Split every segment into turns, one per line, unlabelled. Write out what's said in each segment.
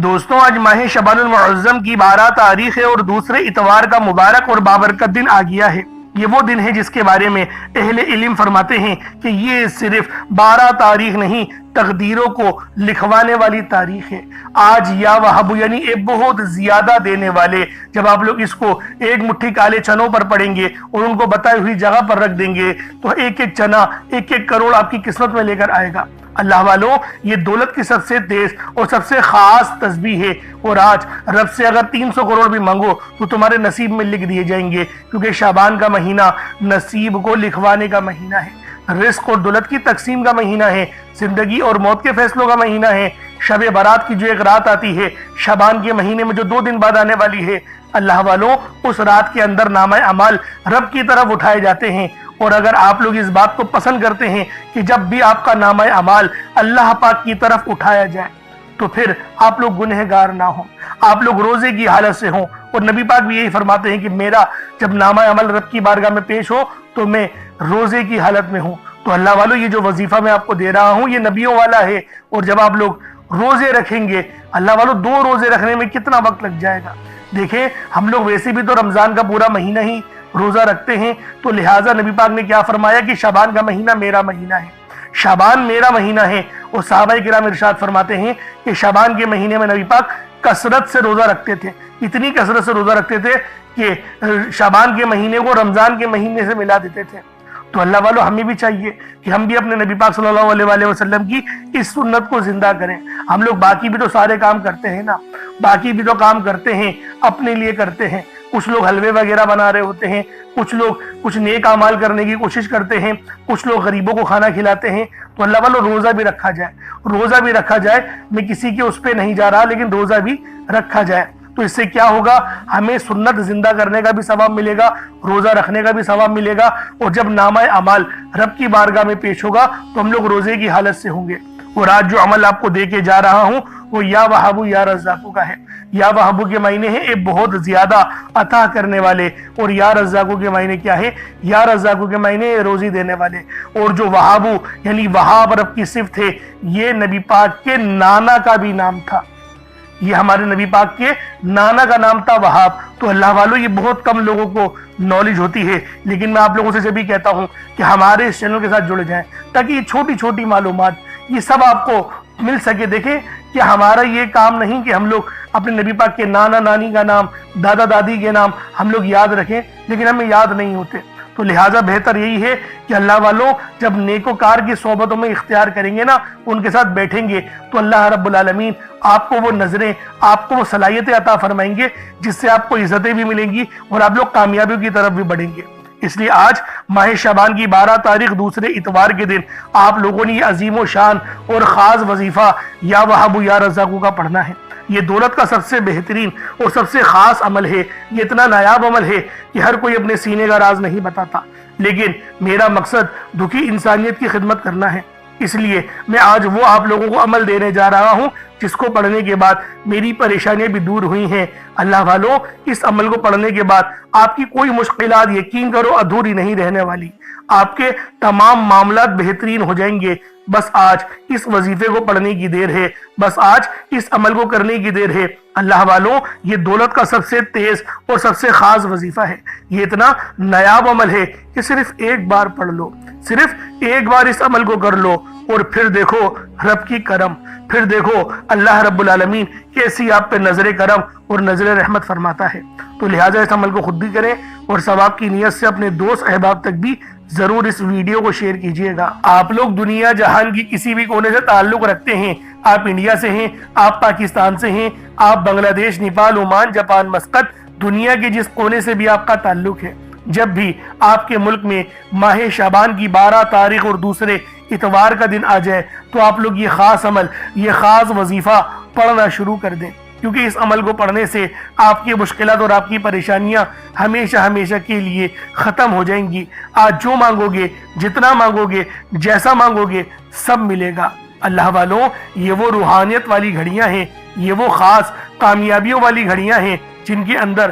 دوستوں آج ماہ شعبان المعظم کی 12 تاریخ ہے اور دوسرے اتوار کا مبارک اور بابرکت دن آ گیا ہے۔ یہ وہ دن ہے جس کے بارے میں اہل علم فرماتے ہیں کہ یہ صرف 12 تاریخ نہیں، تقدیروں کو لکھوانے والی تاریخ ہے۔ آج یا وہب یعنی ایک بہت زیادہ دینے والے، جب آپ لوگ اس کو ایک مٹھی کالے چنوں پر پڑیں گے اور ان کو بتائی ہوئی جگہ پر رکھ دیں گے تو ایک ایک چنا ایک ایک کروڑ آپ کی قسمت میں لے کر آئے گا۔ اللہ والوں، یہ دولت کی سب سے تیز اور سب سے خاص تسبیح ہے، اور آج رب سے اگر 300 کروڑ بھی مانگو تو تمہارے نصیب میں لکھ دیے جائیں گے، کیونکہ شعبان کا مہینہ نصیب کو لکھوانے کا مہینہ ہے، رزق اور دولت کی تقسیم کا مہینہ ہے، زندگی اور موت کے فیصلوں کا مہینہ ہے۔ شب برات کی جو ایک رات آتی ہے شعبان کے مہینے میں، جو 2 دن بعد آنے والی ہے، اللہ والوں اس رات کے اندر نامہ اعمال رب کی طرف اٹھائے جاتے ہیں۔ اور اگر آپ لوگ اس بات کو پسند کرتے ہیں کہ جب بھی آپ کا نامہ اعمال اللہ پاک کی طرف اٹھایا جائے تو پھر آپ لوگ گنہگار نہ ہوں، آپ لوگ روزے کی حالت سے ہوں، اور نبی پاک بھی یہی فرماتے ہیں کہ میرا جب نامہ عمل رب کی بارگاہ میں پیش ہو تو میں روزے کی حالت میں ہوں۔ تو اللہ والوں، یہ جو وظیفہ میں آپ کو دے رہا ہوں یہ نبیوں والا ہے، اور جب آپ لوگ روزے رکھیں گے، اللہ والوں 2 روزے رکھنے میں کتنا وقت لگ جائے گا۔ دیکھیں، ہم لوگ ویسے بھی تو رمضان کا پورا مہینہ ہی روزہ رکھتے ہیں، تو لہٰذا نبی پاک نے کیا فرمایا کہ شعبان کا مہینہ میرا مہینہ ہے، شعبان میرا مہینہ ہے۔ اور صحابہ کرام ارشاد فرماتے ہیں کہ شعبان کے مہینے میں نبی پاک کثرت سے روزہ رکھتے تھے، اتنی کثرت سے روزہ رکھتے تھے کہ شعبان کے مہینے کو رمضان کے مہینے سے ملا دیتے تھے۔ تو اللہ والوں، ہمیں بھی چاہیے کہ ہم بھی اپنے نبی پاک صلی اللہ علیہ وآلہ وسلم کی اس سنت کو زندہ کریں۔ ہم لوگ باقی بھی تو سارے کام کرتے ہیں نا، باقی بھی تو کام کرتے ہیں، اپنے لیے کرتے ہیں۔ کچھ لوگ حلوے وغیرہ بنا رہے ہوتے ہیں، کچھ لوگ کچھ نیک اعمال کرنے کی کوشش کرتے ہیں، کچھ لوگ غریبوں کو کھانا کھلاتے ہیں۔ تو اللہ والوں، روزہ بھی رکھا جائے، روزہ بھی رکھا جائے۔ میں کسی کے اس پہ نہیں جا رہا، لیکن روزہ بھی رکھا جائے۔ تو اس سے کیا ہوگا؟ ہمیں سنت زندہ کرنے کا بھی ثواب ملے گا، روزہ رکھنے کا بھی ثواب ملے گا، اور جب نامہ اعمال رب کی بارگاہ میں پیش ہوگا تو ہم لوگ روزے کی حالت سے ہوں گے۔ اور آج جو عمل آپ کو دے کے جا رہا ہوں وہ یا وہاب یا رزاق کا ہے۔ یا وہاب کے معنی ہیں ایک بہت زیادہ عطا کرنے والے، اور یا رزاق کے معنی کیا ہے؟ یا رزاق کے معنی روزی دینے والے۔ اور جو وہاب یعنی وہاب رب کی صفت ہے، یہ نبی پاک کے نانا کا بھی نام تھا، یہ ہمارے نبی پاک کے نانا کا نام تھا وہاب۔ تو اللہ والوں، یہ بہت کم لوگوں کو نالج ہوتی ہے، لیکن میں آپ لوگوں سے جب بھی کہتا ہوں کہ ہمارے اس چینل کے ساتھ جڑ جائیں تاکہ یہ چھوٹی چھوٹی معلومات یہ سب آپ کو مل سکے۔ دیکھیں کہ ہمارا یہ کام نہیں کہ ہم لوگ اپنے نبی پاک کے نانا نانی کا نام، دادا دادی کے نام ہم لوگ یاد رکھیں، لیکن ہمیں یاد نہیں ہوتے۔ تو لہٰذا بہتر یہی ہے کہ اللہ والوں، جب نیکوکار کی صحبتوں میں اختیار کریں گے نا، ان کے ساتھ بیٹھیں گے، تو اللہ رب العالمین آپ کو وہ نظریں، آپ کو وہ صلاحیتیں عطا فرمائیں گے جس سے آپ کو عزتیں بھی ملیں گی اور آپ لوگ کامیابیوں کی طرف بھی بڑھیں گے۔ اس لیے آج ماہ شعبان کی 12 تاریخ دوسرے اتوار کے دن آپ لوگوں نے یہ عظیم و شان اور خاص وظیفہ یا وہاب یا رزاق کا پڑھنا ہے۔ یہ دولت کا سب سے بہترین اور سب سے خاص عمل ہے، یہ اتنا نایاب عمل ہے کہ ہر کوئی اپنے سینے کا راز نہیں بتاتا، لیکن میرا مقصد دکھی انسانیت کی خدمت کرنا ہے۔ اس لیے میں آج وہ آپ لوگوں کو عمل دینے جا رہا ہوں جس کو پڑھنے کے بعد میری پریشانیاں بھی دور ہوئی ہیں۔ اللہ والوں، اس عمل کو پڑھنے کے بعد آپ کی کوئی مشکلات یقین کرو ادھوری نہیں رہنے والی، آپ کے تمام معاملات بہترین ہو جائیں گے۔ بس آج اس وظیفے کو پڑھنے کی دیر ہے، بس آج اس عمل کو کرنے کی دیر ہے۔ اللہ والوں، یہ دولت کا سب سے تیز اور سب سے خاص وظیفہ ہے، یہ اتنا نایاب عمل ہے کہ صرف ایک بار پڑھ لو، صرف ایک بار اس عمل کو کر لو، اور پھر دیکھو رب کی کرم، پھر دیکھو اللہ رب العالمین کیسی آپ پہ نظر کرم اور نظر رحمت فرماتا ہے۔ تو لہٰذا اس عمل کو خود بھی کریں، اور ثواب کی نیت سے اپنے دوست احباب تک بھی ضرور اس ویڈیو کو شیئر کیجئے گا۔ آپ لوگ دنیا جہان کی کسی بھی کونے سے تعلق رکھتے ہیں، آپ انڈیا سے ہیں، آپ پاکستان سے ہیں، آپ بنگلہ دیش، نیپال، عمان، جاپان، مسقط، دنیا کے جس کونے سے بھی آپ کا تعلق ہے، جب بھی آپ کے ملک میں ماہ شعبان کی 12 تاریخ اور دوسرے اتوار کا دن آ جائے تو آپ لوگ یہ خاص عمل، یہ خاص وظیفہ پڑھنا شروع کر دیں، کیونکہ اس عمل کو پڑھنے سے آپ کی مشکلات اور آپ کی پریشانیاں ہمیشہ ہمیشہ کے لیے ختم ہو جائیں گی۔ آج جو مانگو گے، جتنا مانگو گے، جیسا مانگو گے، سب ملے گا۔ اللہ والوں، یہ وہ روحانیت والی گھڑیاں ہیں، یہ وہ خاص کامیابیوں والی گھڑیاں ہیں جن کے اندر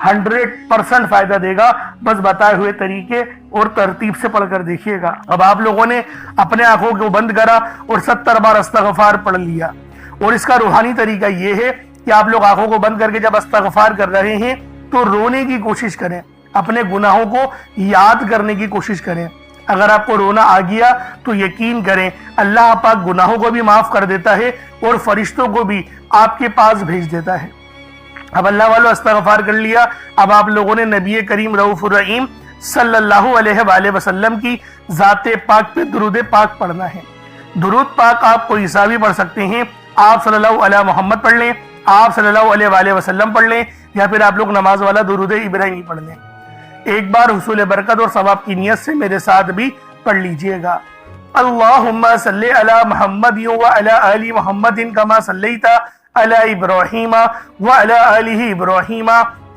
100% فائدہ دے گا، بس بتائے ہوئے طریقے اور ترتیب سے پڑھ کر دیکھیے گا۔ اب آپ لوگوں نے اپنے آنکھوں کو بند کرا اور 70 بار استغفار پڑھ لیا، اور اس کا روحانی طریقہ یہ ہے کہ آپ لوگ آنکھوں کو بند کر کے جب استغفار کر رہے ہیں تو رونے کی کوشش کریں، اپنے گناہوں کو یاد کرنے کی کوشش کریں۔ اگر آپ کو رونا آ گیا تو یقین کریں اللہ پاک گناہوں کو بھی معاف کر دیتا ہے اور فرشتوں کو بھی آپ کے پاس بھیج دیتا ہے۔ اب اللہ والو استغفار کر لیا، اب آپ لوگوں نے نبی کریم رؤوف الرحیم صلی اللہ علیہ وآلہ وسلم کی ذات پاک پہ درود پاک پڑھنا ہے۔ درود پاک آپ کوئی سا بھی پڑھ سکتے ہیں، آپ صلی اللہ علیہ محمد پڑھ لیں، آپ صلی اللہ علیہ وآلہ وسلم پڑھ لیں، یا پھر آپ لوگ نماز والا درود ابراہیمی پڑھ لیں۔ ایک بار حصول برکت اور ثواب کی نیت سے میرے ساتھ بھی پڑھ لیجئے گا۔ اللہم صلی علی محمد وعلی آل محمد کما صلیت علی ابراہیم وعلی آل ابراہیم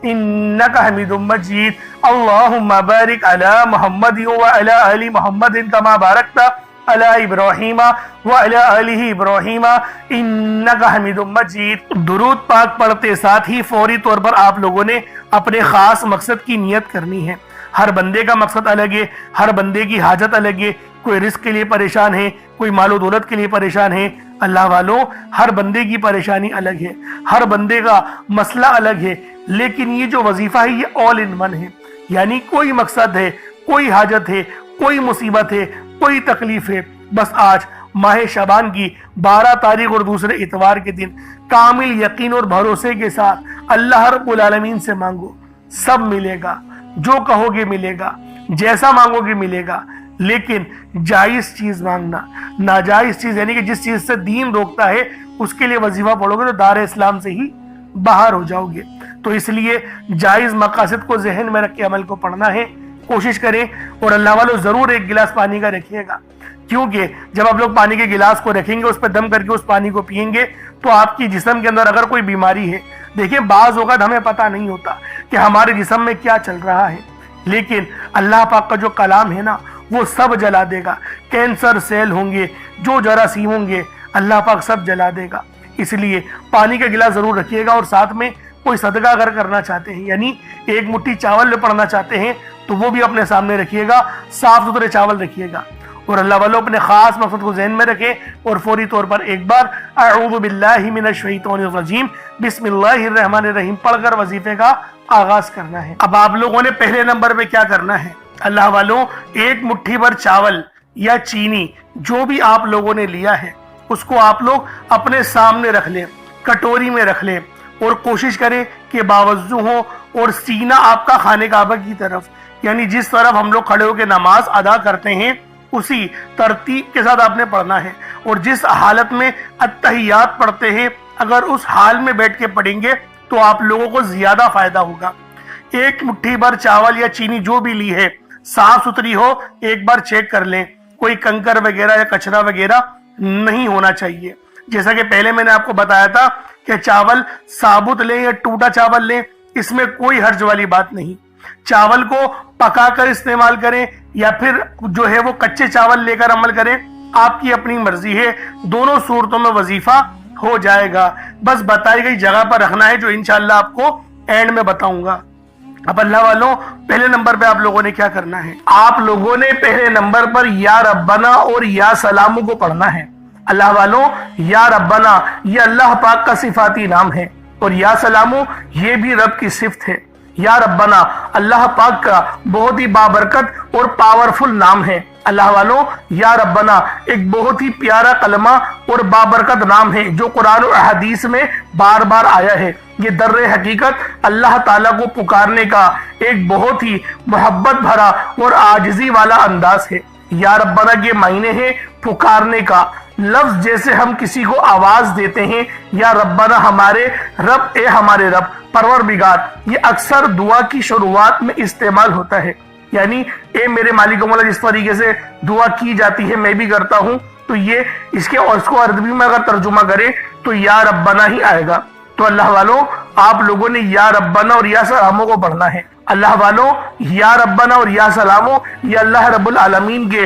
انکا حمید مجید۔ اللہم بارک علی محمد وعلی آل محمد کما بارکت علی ابراہیم وعلی آل ابراہیم انکا حمید مجید۔ درود پاک پڑھتے ساتھ ہی فوری طور پر آپ لوگوں نے اپنے خاص مقصد کی نیت کرنی ہے۔ ہر بندے کا مقصد الگ ہے، ہر بندے کی حاجت الگ ہے، کوئی رزق کے لیے پریشان ہے، کوئی مال و دولت کے لیے پریشان ہے۔ اللہ والوں، ہر بندے کی پریشانی الگ ہے، ہر بندے کا مسئلہ الگ ہے، لیکن یہ جو وظیفہ ہے یہ آل ان ون ہے، یعنی کوئی مقصد ہے، کوئی حاجت ہے، کوئی مصیبت ہے، کوئی تکلیف ہے، بس آج ماہ شعبان کی 12 تاریخ اور دوسرے اتوار کے دن کامل یقین اور بھروسے کے ساتھ اللہ رب العالمین سے مانگو، سب ملے گا، جو کہو گے ملے گا، جیسا مانگو گے ملے گا، لیکن جائز چیز مانگنا، ناجائز چیز یعنی کہ جس چیز سے دین روکتا ہے اس کے لیے وظیفہ پڑھو گے تو دار اسلام سے ہی باہر ہو جاؤ گے۔ تو اس لیے جائز مقاصد کو ذہن میں رکھ کے عمل کو پڑھنا ہے، کوشش کریں، اور اللہ والوں ضرور ایک گلاس پانی کا رکھیے گا، کیونکہ جب آپ لوگ پانی کے گلاس کو رکھیں گے، اس پہ دم کر کے اس پانی کو پئیں گے تو آپ کی جسم کے اندر اگر کوئی بیماری ہے، دیکھیں بعض اوقات ہمیں پتہ نہیں ہوتا کہ ہمارے جسم میں کیا چل رہا ہے، لیکن اللہ پاک کا جو کلام ہے نا وہ سب جلا دے گا، کینسر سیل ہوں گے، جو جراثیم ہوں گے، اللہ پاک سب جلا دے گا۔ اس لیے پانی کا گلاس ضرور رکھیے گا، اور ساتھ میں کوئی صدقہ اگر کرنا چاہتے ہیں، یعنی ایک مٹھی چاول میں پڑھنا چاہتے ہیں تو وہ بھی اپنے سامنے رکھیے گا، صاف ستھرے چاول رکھیے گا، اور اللہ والوں اپنے خاص مقصد کو ذہن میں رکھیں، اور فوری طور پر ایک بار اعوذ باللہ من الشیطان الرجیم بسم اللہ الرحمن الرحیم پڑھ کر وظیفے کا آغاز کرنا ہے۔ اب آپ لوگوں نے پہلے نمبر پہ کیا کرنا ہے، اللہ والوں ایک مٹھی بھر چاول یا چینی جو بھی آپ لوگوں نے لیا ہے اس کو آپ لوگ اپنے سامنے رکھ لیں، کٹوری میں رکھ لیں، اور کوشش کریں کہ باوضو ہو اور سینہ آپ کا خانہ کعبہ کی طرف، یعنی جس طرف ہم لوگ کھڑے ہو کے نماز ادا کرتے ہیں اسی ترتیب کے ساتھ آپ نے پڑھنا ہے، اور جس حالت میں اتحیات پڑھتے ہیں اگر اس حال میں بیٹھ کے پڑھیں گے تو آپ لوگوں کو زیادہ فائدہ ہوگا۔ ایک مٹھی بھر چاول یا چینی جو بھی لی ہے صاف ستھری ہو، ایک بار چیک کر لیں، کوئی کنکر وغیرہ یا کچرا وغیرہ نہیں ہونا چاہیے۔ جیسا کہ پہلے میں نے آپ کو بتایا تھا کہ چاول ثابت لیں یا ٹوٹا چاول لیں، اس میں کوئی حرج والی بات نہیں۔ چاول کو پکا کر استعمال کریں یا پھر جو ہے وہ کچے چاول لے کر عمل کریں، آپ کی اپنی مرضی ہے، دونوں صورتوں میں وظیفہ ہو جائے گا، بس بتائی گئی جگہ پر رکھنا ہے جو انشاءاللہ آپ کو اینڈ میں بتاؤں گا۔ اب اللہ والوں پہلے نمبر پہ آپ لوگوں نے کیا کرنا ہے، آپ لوگوں نے پہلے نمبر پر یا ربنا اور یا سلامو کو پڑھنا ہے۔ اللہ والوں یا ربنا یہ اللہ پاک کا صفاتی نام ہے، اور یا سلامو یہ بھی رب کی صفت ہے۔ یا ربنا اللہ پاک کا بہت ہی بابرکت اور پاورفل نام ہے۔ اللہ والوں یا ربنا ایک بہت ہی پیارا کلمہ اور بابرکت نام ہے جو قرآن و حدیث میں بار بار آیا ہے۔ یہ در حقیقت اللہ تعالیٰ کو پکارنے کا ایک بہت ہی محبت بھرا اور عاجزی والا انداز ہے۔ یا ربنا کے معنی ہے پکارنے کا، لفظ جیسے ہم کسی کو آواز دیتے ہیں یا ربنا ہمارے رب، اے ہمارے رب، پروردگار، یہ اکثر دعا کی شروعات میں استعمال ہوتا ہے، یعنی اے میرے مالک و مولا جس طریقے سے دعا کی جاتی ہے میں بھی کرتا ہوں، تو یہ اس کو عربی میں اگر ترجمہ کرے تو یا ربنا ہی آئے گا۔ تو اللہ والوں آپ لوگوں نے یا ربنا اور یا سلامو کو پڑھنا ہے۔ اللہ والوں یا ربنا اور یا سلامو یہ اللہ رب العالمین کے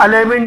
11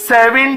7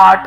8,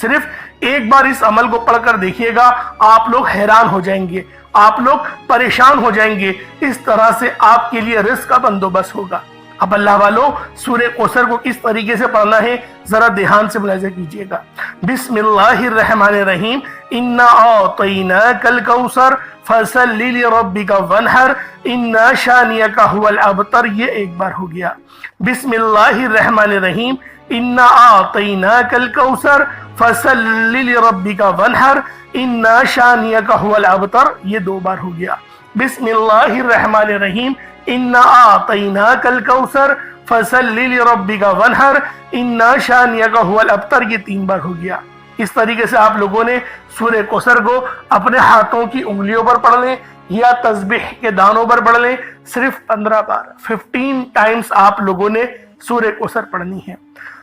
صرف ایک بار اس عمل کو پڑھ کر دیکھیے گا، آپ لوگ حیران ہو جائیں گے، آپ لوگ پریشان ہو جائیں گے، اس طرح سے آپ کے لیے رزق کا بندوبست ہوگا۔ اب اللہ والوں، سورہ کوثر کو کس طریقے سے پڑھنا ہے ذرا دھیان سے ملاحظہ کیجئے گا۔ بسم اللہ الرحمن الرحیم، انا اعطیناک الکوثر فصل لربک وانحر ان شانئک هو الابتر، یہ ایک بار ہو گیا۔ بسم اللہ الرحمن الرحیم، انا اعطیناک الکوثر فصل لربک وانحر ان شانئک هو الابتر، یہ دو بار ہو گیا۔ بسم اللہ الرحمن الرحیم، انا اعطیناک الکوثر فصل لربک وانحر ان شانئک هو الابتر، یہ تین بار ہو گیا۔ اس طریقے سے آپ لوگوں نے سورہ کوثر کو اپنے ہاتھوں کی انگلیوں پر پڑھ لیں یا تسبیح کے دانوں پر پڑھ لیں، صرف 15 بار 15 ٹائمز آپ لوگوں نے سورہ کوثر پڑھنی ہے۔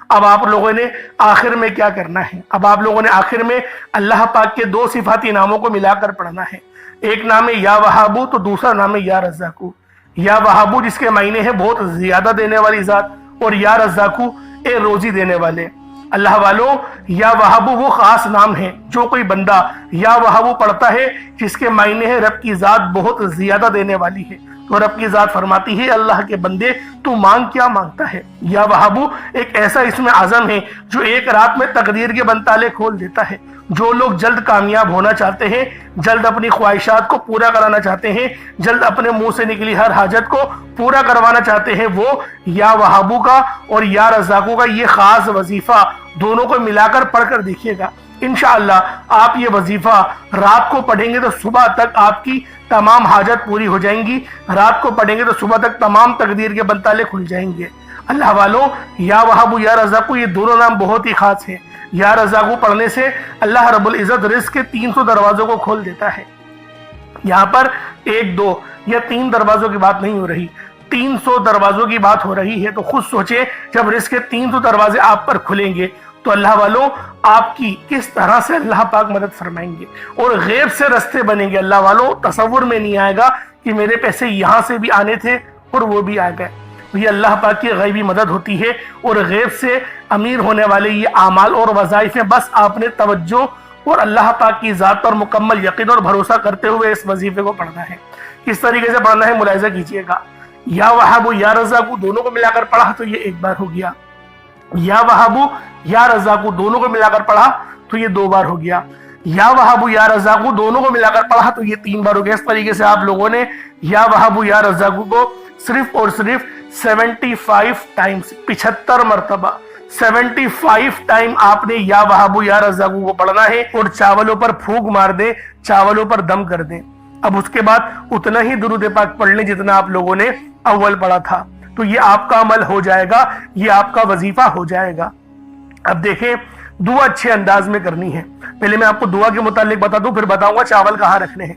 اب آپ لوگوں نے آخر میں کیا کرنا ہے؟ اب آپ لوگوں نے آخر میں اللہ پاک کے دو صفاتی ناموں کو ملا کر پڑھنا ہے۔ ایک نام ہے یا وہابو، تو دوسرا نام ہے یا رزاقو۔ یا وہابو جس کے معنی ہے بہت زیادہ دینے والی ذات، اور یا رزاقو اے روزی دینے والے۔ اللہ والوں، یا وہابو وہ خاص نام ہے، جو کوئی بندہ یا وہابو پڑھتا ہے جس کے معنی ہے رب کی ذات بہت زیادہ دینے والی ہے، تو رب کی ذات فرماتی ہے اللہ کے بندے تو مانگ کیا مانگتا ہے۔ یا وہابو ایک ایسا اسم اعظم ہے جو ایک رات میں تقدیر کے بند تالے کھول دیتا ہے۔ جو لوگ جلد کامیاب ہونا چاہتے ہیں، جلد اپنی خواہشات کو پورا کرانا چاہتے ہیں، جلد اپنے منہ سے نکلی ہر حاجت کو پورا کروانا چاہتے ہیں، وہ یا وہابو کا اور یا رزاقو کا یہ خاص وظیفہ دونوں کو ملا کر پڑھ کر دیکھیے گا۔ انشاءاللہ آپ یہ وظیفہ رات کو پڑھیں گے تو صبح تک آپ کی تمام حاجت پوری ہو جائیں گی، رات کو پڑھیں گے تو صبح تک تمام تقدیر کے بند تالے کھل جائیں گے۔ اللہ والوں، یا وہابو یا رزاقو یہ دونوں نام بہت ہی خاص ہیں۔ یا رزاقو پڑھنے سے اللہ رب العزت رزق کے 300 دروازوں کو کھول دیتا ہے۔ یہاں پر 1 2 یا 3 دروازوں کی بات نہیں ہو رہی، 300 دروازوں کی بات ہو رہی ہے۔ تو خود سوچیں جب رزق کے 300 دروازے آپ پر کھلیں گے تو اللہ والوں آپ کی کس طرح سے اللہ پاک مدد فرمائیں گے، اور غیب سے رستے بنیں گے۔ اللہ والوں تصور میں نہیں آئے گا کہ میرے پیسے یہاں سے بھی آنے تھے اور وہ بھی آ گئے۔ یہ اللہ پاک کی غیبی مدد ہوتی ہے، اور غیب سے امیر ہونے والے یہ اعمال اور وظائف ہیں۔ بس آپ نے توجہ اور اللہ پاک کی ذات پر مکمل یقین اور بھروسہ کرتے ہوئے اس وظیفے کو پڑھنا ہے۔ کس طریقے سے پڑھنا ہے ملاحظہ کیجئے گا۔ یا وہابو یا رزاقو دونوں کو ملا کر پڑھا تو یہ ایک بار ہو گیا۔ یا وہابو یا رزاقو دونوں کو ملا کر پڑھا تو یہ 2 بار ہو گیا۔ یا وہابو یا رزاقو دونوں کو ملا کر پڑھا تو یہ 3 بار ہو گیا۔ اس طریقے سے آپ لوگوں نے یا وہابو یا رزاقو کو صرف اور صرف 75 ٹائمز 75 مرتبہ 75 ٹائم آپ نے یا وہابو یا رزاقو کو پڑھنا ہے، اور چاولوں پر پھونک مار دیں، چاولوں پر دم کر دیں۔ اب اس کے بعد اتنا ہی درود پاک پڑھ لیں جتنا آپ لوگوں نے اول پڑھا تھا، تو یہ آپ کا عمل ہو جائے گا، یہ آپ کا وظیفہ ہو جائے گا۔ اب دیکھیں دعا اچھے انداز میں کرنی ہے۔ پہلے میں آپ کو دعا کے متعلق بتا دوں، پھر بتاؤں گا چاول کہاں رکھنے ہیں۔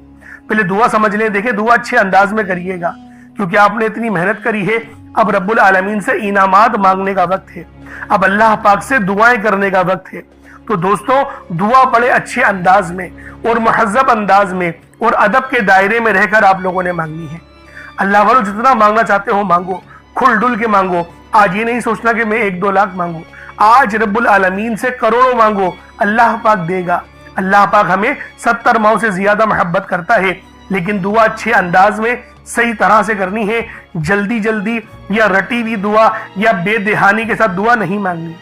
پہلے دعا سمجھ لیں۔ دیکھیں دعا اچھے انداز میں کریے گا، کیونکہ آپ نے اتنی محنت کری ہے۔ اب رب العالمین سے انعامات مانگنے کا وقت ہے، اب اللہ پاک سے دعائیں کرنے کا وقت ہے۔ تو دوستوں دعا پڑھے اچھے انداز میں اور مہذب انداز میں اور ادب کے دائرے میں رہ کر آپ لوگوں نے مانگنی ہے۔ اللہ والوں جتنا مانگنا چاہتے ہو مانگو، کھل ڈل کے مانگو۔ آج یہ نہیں سوچنا کہ میں 1 2 لاکھ مانگوں، آج رب العالمین سے کروڑوں مانگو، اللہ پاک دے گا۔ اللہ پاک ہمیں 70 ماؤں سے زیادہ محبت کرتا ہے، لیکن دعا اچھے انداز میں صحیح طرح سے کرنی ہے۔ جلدی جلدی یا رٹی ہوئی دعا یا بے دہانی کے ساتھ دعا نہیں مانگنی۔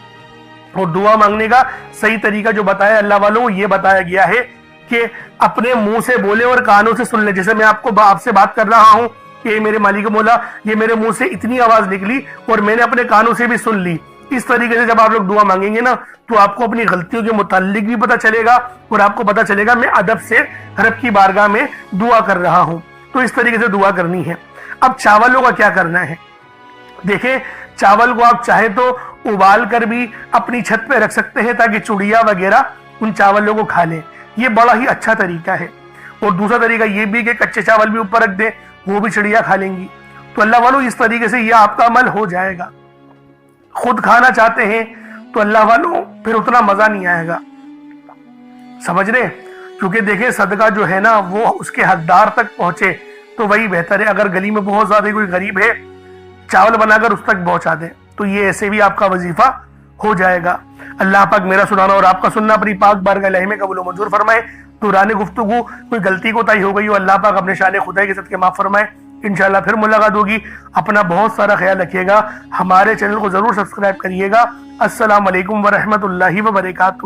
اور دعا مانگنے کا صحیح طریقہ جو بتایا اللہ والوں یہ بتایا گیا ہے کہ اپنے منہ سے بولے اور کانوں سے سن لیں۔ جیسے میں آپ سے بات کر رہا ہوں کہ میرے مالک مولا یہ میرے منہ سے اتنی آواز نکلی اور میں نے اپنے کانوں سے بھی سن لی۔ اس طریقے سے جب آپ لوگ دعا مانگیں گے نا تو آپ کو اپنی غلطیوں کے متعلق بھی پتہ چلے گا، اور آپ کو پتہ چلے گا میں ادب سے رب کی بارگاہ میں دعا کر رہا ہوں۔ تو اس طریقے سے دعا کرنی ہے۔ اب چاولوں کا کیا کرنا ہے؟ دیکھیں چاول کو آپ چاہے تو ابال کر بھی اپنی چھت پہ رکھ سکتے ہیں تاکہ چڑیا وغیرہ ان چاولوں کو کھا لیں، یہ بڑا ہی اچھا طریقہ ہے۔ اور دوسرا طریقہ یہ بھی کہ کچے چاول بھی اوپر رکھ دیں، وہ بھی چڑیا کھا لیں گی۔ تو اللہ والوں اس طریقے سے یہ آپ کا عمل ہو جائے گا۔ خود کھانا چاہتے ہیں تو اللہ والوں پھر اتنا مزہ نہیں آئے گا، سمجھ رہے؟ کیونکہ دیکھیں صدقہ جو ہے نا وہ اس کے حقدار تک پہنچے تو وہی بہتر ہے۔ اگر گلی میں بہت زیادہ کوئی غریب ہے چاول بنا کر اس تک پہنچا دیں تو یہ ایسے بھی آپ کا وظیفہ ہو جائے گا۔ اللہ پاک میرا سنانا اور آپ کا سننا اپنی پاک بارگاہ الہی میں قبول و منظور فرمائے۔ دوران گفتگو کوئی غلطی کوتاہی ہو گئی ہو، اللہ پاک اپنے شان خدائی کے صدقے معاف فرمائے۔ انشاءاللہ پھر ملاقات ہوگی۔ اپنا بہت سارا خیال رکھیے گا، ہمارے چینل کو ضرور سبسکرائب کریے گا۔ السلام علیکم ورحمۃ اللہ وبرکاتہ۔